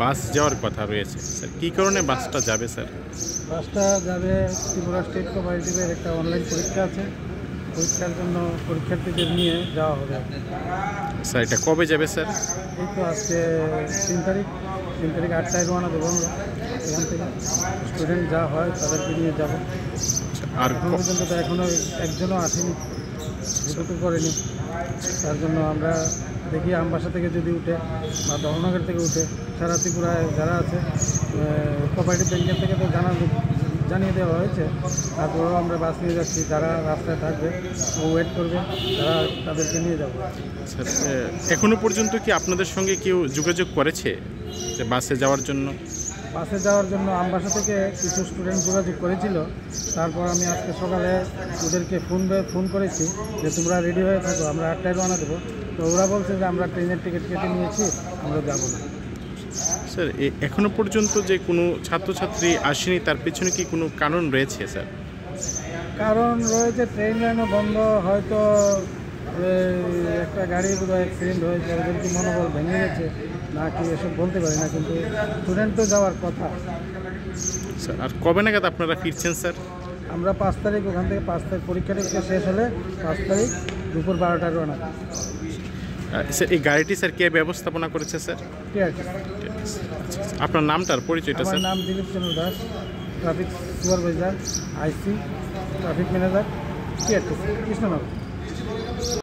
বাস যাওয়ার কথা রয়েছে স্যার, কী কারণে বাসটা যাবে স্যার? বাসটা যাবে ত্রিপুরা স্টেট কোঅপারেটিভের একটা অনলাইন পরীক্ষা আছে, পরীক্ষার জন্য পরীক্ষার্থীদের নিয়ে যাওয়া হবে। স্যার এটা কবে যাবে স্যার? এই তো আজকে 3 তারিখ 8টায় রওনা দেবো আমরা এখান থেকে। স্টুডেন্ট যা হয় তাদেরকে নিয়ে যাব। আর এখন পর্যন্ত তো এখনও একজনও আসেনি, ঢুকতে করেনি। তার জন্য আমরা দেখি আমবাসা থেকে যদি উঠে বা দহনগর থেকে উঠে সারা ত্রিপুরায় যারা আছে কোঅপারেটিভ ব্যাংকের থেকে তো জানিয়ে দেওয়া হয়েছে। তারপরেও আমরা বাস নিয়ে যাচ্ছি, যারা রাস্তায় থাকবে ও ওয়েট করবে, তারা তাদেরকে নিয়ে যাব। স্যার এখনো পর্যন্ত কি আপনাদের সঙ্গে কেউ যোগাযোগ করেছে যে বাসে যাওয়ার জন্য? বাসে যাওয়ার জন্য আমবাসা থেকে কিছু স্টুডেন্ট যোগাযোগ করেছিল। তারপর আমি আজকে সকালে ওদেরকে ফোন করেছি যে তোমরা রেডি হয়ে থাকো, আমরা 8টায় রওনা দেবো। তো ওরা বলছে যে আমরা ট্রেনের টিকিট কেটে নিয়েছি, আমরা যাব না। স্যার এখনো পর্যন্ত যে কোনো ছাত্রছাত্রী আসেনি, তার পেছনে কি কোনো কারণ রয়েছে স্যার? কারণ রয়েছে, ট্রেন লাইনও বন্ধ, হয়তো একটা গাড়ি পুরো অ্যাক্সিডেন্ট হয়েছে, ওদের কি মনোবল ভেঙে গেছে না কি এসব বলতে পারি না, কিন্তু স্টুডেন্ট তো যাওয়ার কথা। স্যার আর কবে নাগাদ আপনারা ফিরছেন স্যার? আমরা 5 তারিখ ওখান থেকে 5 তারিখ পরীক্ষাটা শেষ হলে 5 তারিখ দুপুর 12টায় রওনা। স্যার এই গাড়িটি স্যার কে ব্যবস্থাপনা করেছে স্যার? ঠিক আছে। আপনার নামটার পরিচয়টা আমার স্যার? নাম দিলীপ চন্দ্র দাস, ট্রাফিক সুপারভাইজার, আইসি, ট্রাফিক ম্যানেজার, টিআরটিসি, কৃষ্ণনগর।